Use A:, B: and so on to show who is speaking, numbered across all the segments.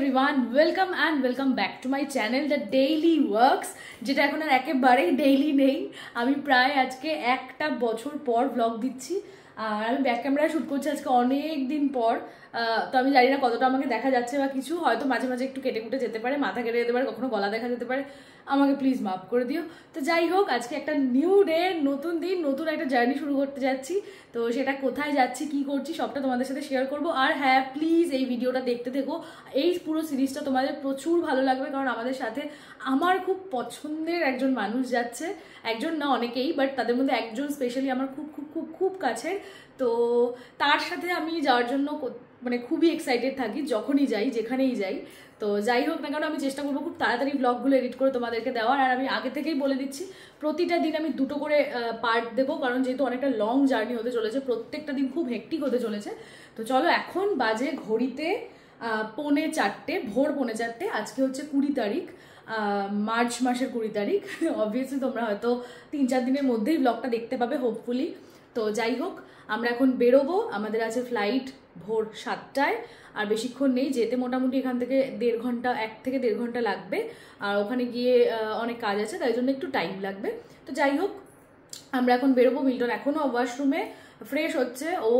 A: everyone, welcome and welcome back to my channel The Daily Works, যেটা এখন আর একেবারেই daily নেই। আমি প্রায় আজকে একটা বছর পর ব্লগ দিচ্ছি আর আমি ব্যাক ক্যামেরায় শ্যুট করছি আজকে অনেক দিন পর। তো আমি জানি না কতটা আমাকে দেখা যাচ্ছে বা কিছু, হয়তো মাঝে মাঝে একটু কেটে কুটে যেতে পারে, মাথা কেটে যেতে পারে, কখনো গলা দেখা যেতে পারে, আমাকে প্লিজ মাফ করে দিও। তো যাই হোক, আজকে একটা নিউ ডে, নতুন দিন, নতুন একটা জার্নি শুরু করতে যাচ্ছি। তো সেটা কোথায় যাচ্ছি, কি করছি, সবটা তোমাদের সাথে শেয়ার করবো। আর হ্যাঁ, প্লিজ এই ভিডিওটা দেখতে দেখো, এই পুরো সিরিজটা তোমাদের প্রচুর ভালো লাগবে, কারণ আমাদের সাথে আমার খুব পছন্দের একজন মানুষ যাচ্ছে। একজন না, অনেকেই, বাট তাদের মধ্যে একজন স্পেশালি আমার খুব খুব খুব খুব কাছের। তো তার সাথে আমি যাওয়ার জন্য মানে খুবই এক্সাইটেড থাকি, যখনই যাই, যেখানেই যাই। তো যাই হোক না কেন, আমি চেষ্টা করবো খুব তাড়াতাড়ি ব্লগগুলো এডিট করে তোমাদেরকে দেওয়ার। আর আমি আগে থেকেই বলে দিচ্ছি, প্রতিটা দিন আমি দুটো করে পার্ট দেবো, কারণ যেহেতু অনেকটা লং জার্নি হতে চলেছে, প্রত্যেকটা দিন খুব হেক্টিক হতে চলেছে। তো চলো, এখন বাজে ঘড়িতে 4:45, ভোর 4:45। আজকে হচ্ছে 20 তারিখ, মার্চ মাসের 20 তারিখ। অবভিয়াসলি তোমরা হয়তো 3-4 দিনের মধ্যেই ব্লগটা দেখতে পাবে, হোপফুলি। তো যাই হোক, আমরা এখন বেরোবো, আমাদের আছে ফ্লাইট ভোর 7টায়। আর বেশিক্ষণ নেই যেতে, মোটামুটি এখান থেকে 1.5 ঘন্টা, 1 থেকে 1.5 ঘন্টা লাগবে। আর ওখানে গিয়ে অনেক কাজ আছে, তাই জন্য একটু টাইম লাগবে। তো যাই হোক, আমরা এখন বেরোবো। মিল্টন এখনও ওয়াশরুমে ফ্রেশ হচ্ছে, ও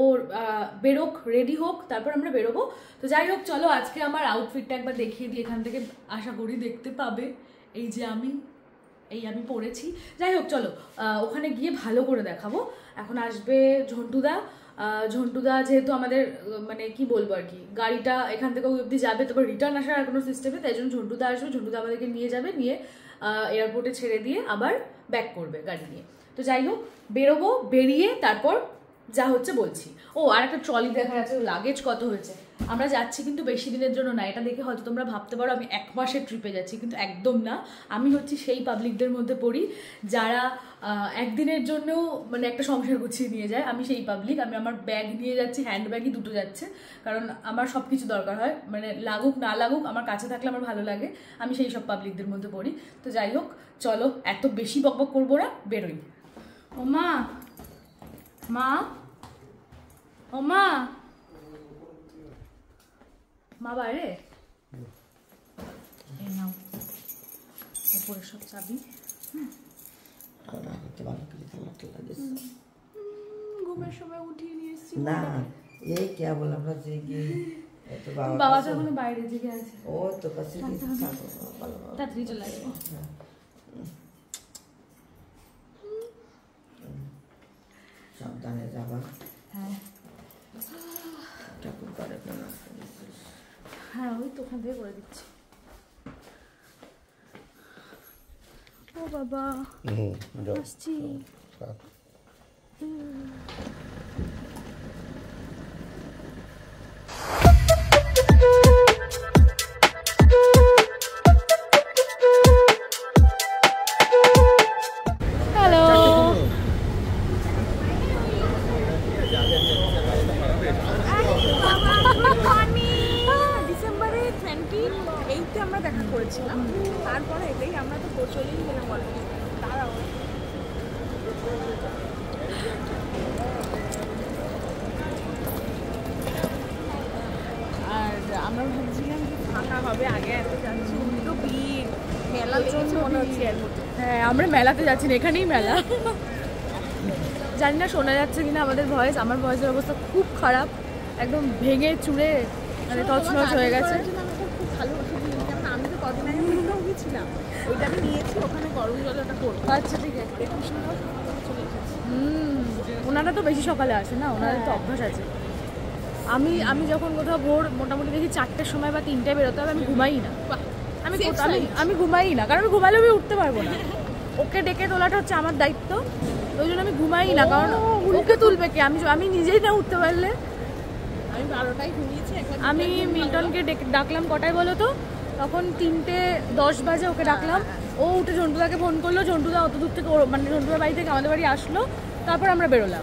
A: বেরোক, রেডি হোক, তারপর আমরা বেরোবো। তো যাই হোক, চলো আজকে আমার আউটফিটটা একবার দেখিয়ে দিই। এখান থেকে আশা করি দেখতে পাবে, এই যে আমি পরেছি। যাই হোক, চলো ওখানে গিয়ে ভালো করে দেখাবো। এখন আসবে ঝন্টুদা, যেহেতু আমাদের মানে কি বলবো আর কি, গাড়িটা এখান থেকে ওই অব্দি যাবে, তারপর রিটার্ন আসার আর কোনো সিস্টেমে, তাই জন্য ঝন্টুদা আসবে। ঝন্টুদা আমাদেরকে নিয়ে যাবে, নিয়ে এয়ারপোর্টে ছেড়ে দিয়ে আবার ব্যাক করবে গাড়ি নিয়ে। তো যাই হোক, বেরোবো, বেরিয়ে তারপর যা হচ্ছে বলছি। ও, আর একটা ট্রলি দেখা যাচ্ছে, লাগেজ কত হয়েছে। আমরা যাচ্ছি কিন্তু বেশি দিনের জন্য না। এটা দেখে হয়তো তোমরা ভাবতে পারো আমি 1 মাসের ট্রিপে যাচ্ছি, কিন্তু একদম না। আমি হচ্ছি সেই পাবলিকদের মধ্যে পড়ি যারা একদিনের জন্যও মানে একটা সংসার গুছিয়ে নিয়ে যায়। আমি সেই পাবলিক। আমি আমার ব্যাগ নিয়ে যাচ্ছি, হ্যান্ড ব্যাগই 2টো যাচ্ছে, কারণ আমার সব কিছু দরকার হয়, মানে লাগুক না লাগুক, আমার কাছে থাকলে আমার ভালো লাগে। আমি সেই সব পাবলিকদের মধ্যে পড়ি। তো যাই হোক, চলো এত বেশি বকবক করবো না, বেরোই। ও মা, ও মা বাইরে, এই নাও উপরে সব চাবি। ঘুমের সময় উঠিয়ে নিয়ে এসেছি না,
B: এই কে বল আমরা যে কি
A: বাবা তো এখন বাইরে জেগে আছে।
B: ও তো কাছে
A: তাড়াতাড়ি চলে আসবো।
B: সাবধানে যাবা।
A: হ্যাঁ
B: ঠাকুর করে
A: হ্যাঁ, ওই তো ওখান থেকে করে দিচ্ছি। ও বাবা, আসছি।
C: ডিসেম্বরে 28 আমরা দেখা করেছিলাম, তারপরে এটাই আমরা তো চলেই গেলাম অলরেডি। দাঁড়াও, আর আমরা ভাবছিলাম যে ফাঁকা হবে, আগে এত যাচ্ছি, উল্টো ভিড়, মেলা লেগেছে মনে হচ্ছে এয়ারপোর্টে।
A: হ্যাঁ, আমরা মেলাতে যাচ্ছি না, এখানেই মেলা। জানি না শোনা যাচ্ছে কিনা আমাদের ভয়েস। আমার ভয়েসের অবস্থা খুব খারাপ, একদম ভেঙে চুড়ে মানে তছনছ হয়ে গেছে।
C: খুব ভালো ওষুধ নিয়েছি, কারণ আমি তো কদিন আগে ঘুরতেও গেছিলাম, ওইটা আমি নিয়েছি, ওখানে গরম জলটা করবো।
A: আচ্ছা ঠিক আছে। ওনারা তো বেশি সকালে আসে না, ওনাদের তো অভ্যাস আছে। আমি যখন কোথাও ভোর মোটামুটি দেখি 4টের সময় বা 3টায় বেরোতে হবে, আমি ঘুমাই না। আমি ঘুমাই না, কারণ আমি ঘুমালে আমি উঠতে পারবো না। ওকে ডেকে তোলাটা হচ্ছে আমার দায়িত্ব, ওই জন্য আমি ঘুমাই না, কারণ ওকে তুলবে কে, আমি নিজেই না উঠতে পারলে।
C: আমি 12টায় ঘুমিয়েছি।
A: আমি মিল্টনকে ডাকলাম কটায় বলো তো, তখন 3:10 বাজে ওকে ডাকলাম। ও উঠে ঝন্টুদাকে ফোন করলো, ঝন্টুদা অত দূর থেকে, মানে ঝন্টুদার বাড়ি থেকে আমাদের বাড়ি আসলো, তারপর আমরা বেরোলাম।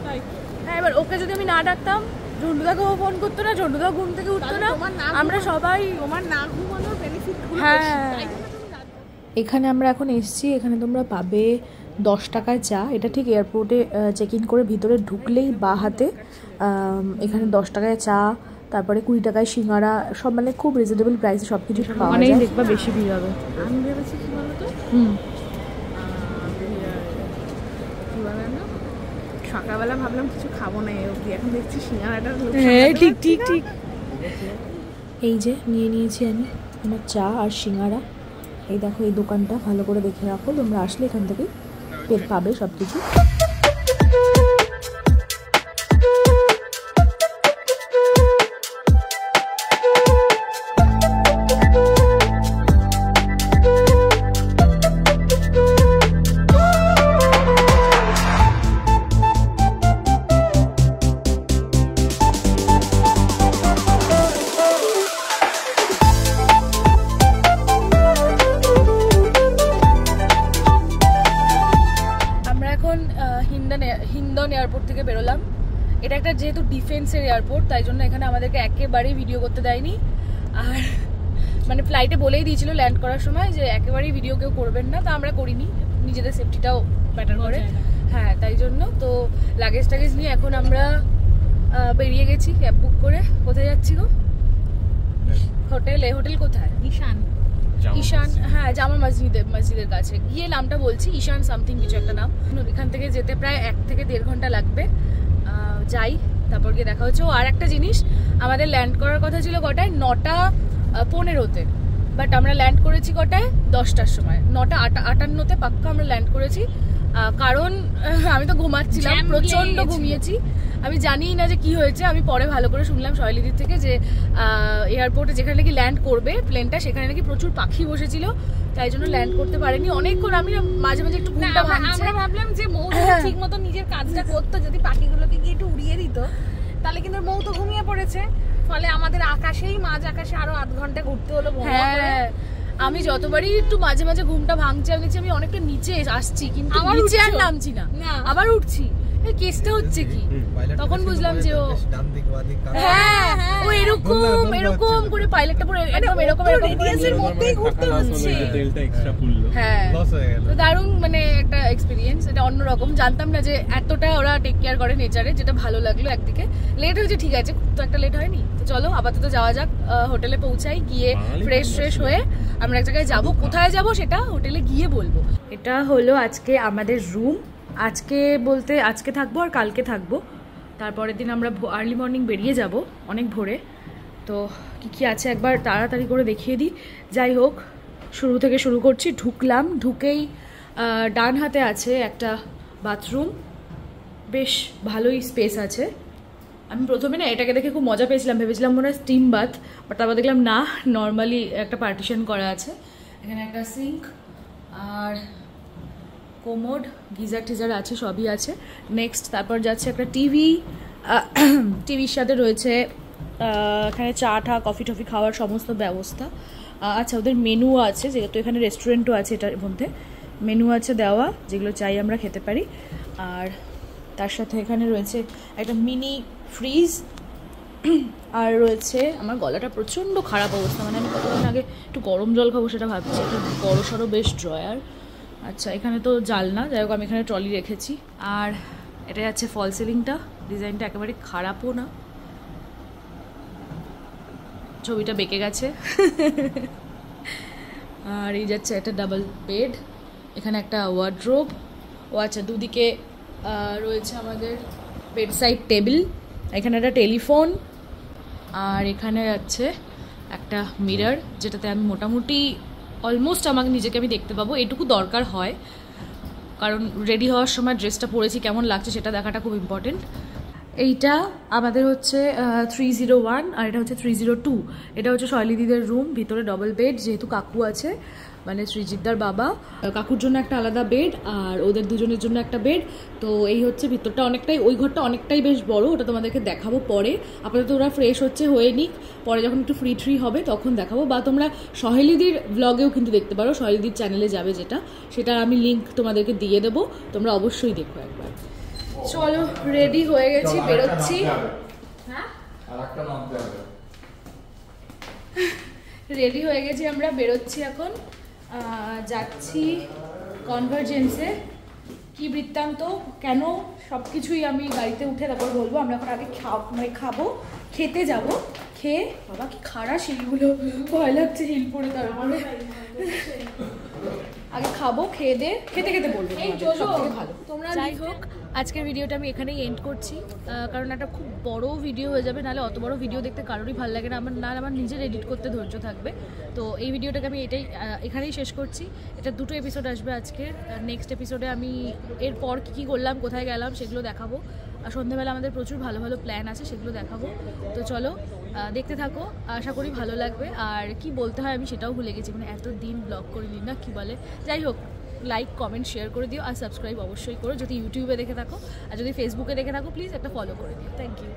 A: হ্যাঁ, এবার ওকে যদি আমি না ডাকতাম, ঝন্টুদাকেও ফোন করতো না, ঝন্টুদাও ঘুম থেকে উঠতো না, আমরা সবাই।
C: তোমার না ঘুমানোর বেনিফিট।
A: হ্যাঁ, এখানে আমরা এখন এসেছি, এখানে তোমরা পাবে 10 টাকায় চা। এটা ঠিক এয়ারপোর্টে চেক ইন করে ভিতরে ঢুকলেই বা হাতে এখানে 10 টাকায় চা, তারপরে 20 টাকায় সিঙ্গারা, সব মানে খুব রিজনেবল প্রাইসে সব কিছু পাওয়া যায়। দেখবা বেশি ভিড় হবে।
C: আমি ভেবেছি কি বলতো, সকালবেলা ভাবলাম কিছু খাবো না এই অবধি, এখন দেখছি সিঙ্গারাটা।
A: হ্যাঁ ঠিক ঠিক ঠিক। এই যে নিয়ে নিয়েছি আমি আমার চা আর সিঙ্গারা। এই দেখো এই দোকানটা ভালো করে দেখে রাখো, তোমরা আসলে এখান থেকে পাবে সব কিছু। হিন্ডন এয়ারপোর্ট থেকে বেরোলাম। এটা একটা যেহেতু ডিফেন্সের এয়ারপোর্ট, তাই জন্য এখানে আমাদেরকে একেবারেই ভিডিও করতে দেয়নি। আর মানে ফ্লাইটে বলেই দিয়েছিল ল্যান্ড করার সময় যে একেবারেই ভিডিও কেউ করবেন না, তা আমরা করিনি, নিজেদের সেফটিটাও ম্যাটার করে। হ্যাঁ তাই জন্য তো লাগেজ টাগেজ নিয়ে এখন আমরা বেরিয়ে গেছি ক্যাব বুক করে। কোথায় যাচ্ছি গো? হোটেলে। হোটেল কোথায়? ঈশান, হ্যাঁ জামা মসজিদের কাছে গিয়ে নামটা বলছি, ঈশান সামথিং কিছু একটা নাম। এখান থেকে যেতে প্রায় 1 থেকে 1.5 ঘন্টা লাগবে। যাই, তারপর গিয়ে দেখা হচ্ছে। ও আর একটা জিনিস, আমাদের ল্যান্ড করার কথা ছিল কটায়? 9:15-তে, বাট আমরা ল্যান্ড করেছি কটায়? 10টার সময়। 9:58-তে পাক্কা আমরা ল্যান্ড করেছি। কারণ আমি তো ঘুমাচ্ছিলাম, প্রচন্ড ঘুমিয়েছি। আমি জানি না যে কি হয়েছে, আমি পরে ভালো করে শুনলাম শৈলীদির থেকে যে এয়ারপোর্টে যেখানে নাকি ল্যান্ড করবে প্লেনটা, সেখানে নাকি প্রচুর পাখি বসেছিল, তাই জন্য ল্যান্ড করতে পারেনি অনেকক্ষণ। আমি মাঝে মাঝে একটু ঘুমটা ভাঙছে।
C: আমরা ভাবলাম যে মৌ ঠিক মতো নিজের কাজটা করতো, যদি পাখিগুলোকে গিয়ে একটু উড়িয়ে দিত তাহলে, কিন্তু মৌ তো ঘুমিয়ে পড়েছে। ফলে আমাদের আকাশেই, মাঝ আকাশে আরো 8 ঘন্টা ঘুরতে হলো।
A: হ্যাঁ আমি যতবারই একটু মাঝে মাঝে ঘুমটা ভাঙছে, আমি দেখছি আমি অনেকটা নিচে আসছি, কিন্তু নিচে আর নামছি না, আবার উঠছি। কেসটা হচ্ছে কি, তখন বুঝলাম যে ও হ্যাঁ ও এরকম এরকম করে পাইলটটা পুরো একদম এরকম
C: রেডিয়াসের মধ্যেই ঘুরতে হচ্ছে।
A: হ্যাঁ দারুণ মানে একটা এক্সপিরিয়েন্স, এটা অন্যরকম। জানতাম না যে এতটা ওরা টেক কেয়ার করে নেচারে, যেটা ভালো লাগলো। একদিকে লেট হয়েছে ঠিক আছে, খুব তো একটা লেট হয়নি। তো চলো আপাতত যাওয়া যাক, হোটেলে পৌঁছাই, গিয়ে ফ্রেশ হয়ে আমরা এক জায়গায় যাবো। কোথায় যাবো সেটা হোটেলে গিয়ে বলবো। এটা হলো আজকে আমাদের রুম। আজকে বলতে আজকে থাকবো আর কালকে থাকবো, তারপরের দিন আমরা আর্লি মর্নিং বেরিয়ে যাব অনেক ভোরে। তো কি আছে একবার তাড়াতাড়ি করে দেখিয়ে দিই। যাই হোক, শুরু থেকে শুরু করছি। ঢুকেই ডান হাতে আছে একটা বাথরুম, বেশ ভালোই স্পেস আছে। আমি প্রথমে না এটাকে দেখে খুব মজা পেয়েছিলাম, ভেবেছিলাম মনে হয় স্টিম বাথ, বাট তারপর দেখলাম না, নর্মালি একটা পার্টিশন করা আছে। এখানে একটা সিঙ্ক আর কোমোড, গিজার টিজার আছে, সবই আছে। নেক্সট তারপর যাচ্ছে একটা টিভির সাথে রয়েছে এখানে চা কফি টফি খাওয়ার সমস্ত ব্যবস্থা। আচ্ছা ওদের মেনু আছে, যেহেতু এখানে রেস্টুরেন্টও আছে, এটার মধ্যে মেনু আছে দেওয়া, যেগুলো চাই আমরা খেতে পারি। আর তার সাথে এখানে রয়েছে একটা মিনি ফ্রিজ, আর রয়েছে, আমার গলাটা প্রচণ্ড খারাপ অবস্থা, মানে আমি কতদিন আগে একটু গরম জল খাবো সেটা ভাবছি। একটা বড় সড়ো বেশ ড্রয়ার। আচ্ছা এখানে তো জানলা, যাই হোক আমি এখানে ট্রলি রেখেছি। আর এটা যাচ্ছে ফল সিলিংটা, ডিজাইনটা একেবারে খারাপও না, ছবিটা বেঁকে গেছে। আর এই যাচ্ছে একটা ডাবল বেড, এখানে একটা ওয়ার্ড্রোব। ও আচ্ছা দুদিকে রয়েছে আমাদের বেড সাইড টেবিল, এখানে একটা টেলিফোন, আর এখানে যাচ্ছে একটা মিরর, যেটাতে আমি মোটামুটি অলমোস্ট আমাকে নিজেকে আমি দেখতে পাবো, এটুকু দরকার হয়, কারণ রেডি হওয়ার সময় ড্রেসটা পরেছি কেমন লাগছে সেটা দেখাটা খুব ইম্পর্টেন্ট। এইটা আমাদের হচ্ছে 301 আর এটা হচ্ছে 302। এটা হচ্ছে শৈলীদিদের রুম, ভিতরে ডবল বেড, যেহেতু কাকু আছে মানে সৃজিতদার বাবা, কাকুর জন্য একটা আলাদা বেড আর ওদের দুজনের জন্য একটা বেড। তো এই হচ্ছে ভিতরটা অনেকটাই, ওই ঘরটা অনেকটাই বেশ বড়, ওটা তোমাদেরকে দেখাবো পরে। আপাতত ওরা ফ্রেশ হচ্ছে, হয়ে নিক, পরে যখন একটু ফ্রি হবে তখন দেখাবো। বা তোমরা সহেলিদির ব্লগেও কিন্তু দেখতে পারো, সহেলিদির চ্যানেলে যাবে যেটা, সেটা আমি লিঙ্ক তোমাদেরকে দিয়ে দেবো, তোমরা অবশ্যই দেখো একবার। চলো রেডি হয়ে গেছি, বেরোচ্ছি। হ্যাঁ রেডি হয়ে গেছি আমরা, বেরোচ্ছি এখন, যাচ্ছি কনভার্জেন্সে। কি বৃত্তান্ত, কেন, সব কিছুই আমি গাড়িতে উঠে তারপর বলবো। আমরা এখন আগে খাবো, খেতে যাব, খেয়ে বাবা কি খারাপ হিলগুলো, ভয় লাগছে হিল পরে, তারপরে আগে খাবো, খেয়ে দে, খেতে খেতে বলবো ভালো।
C: তোমরা
A: যাই হোক, আজকের ভিডিওটা আমি এখানেই এন্ড করছি, কারণ একটা খুব বড় ভিডিও হয়ে যাবে, নাহলে অত বড় ভিডিও দেখতে কারোরই ভালো লাগে না, আমার নিজের এডিট করতে ধৈর্য থাকবে। তো এই ভিডিওটাকে আমি এখানেই শেষ করছি। এটা 2টো এপিসোড আসবে আজকের। নেক্সট এপিসোডে আমি এরপর কী করলাম, কোথায় গেলাম সেগুলো দেখাবো। আর সন্ধ্যাবেলা আমাদের প্রচুর ভালো ভালো প্ল্যান আছে, সেগুলো দেখাবো। তো চলো দেখতে থাকো, আশা করি ভালো লাগবে। আর কি বলতে হয় আমি সেটাও ভুলে গেছি, মানে এত দিন ব্লগ করিনি না, কি বলে। যাই হোক, লাইক কমেন্ট শেয়ার করে দিও, আর সাবস্ক্রাইব অবশ্যই করো যদি ইউটিউবে দেখে থাকো, আর যদি ফেসবুকে দেখে থাকো প্লিজ একটা ফলো করে দিও। Thank you.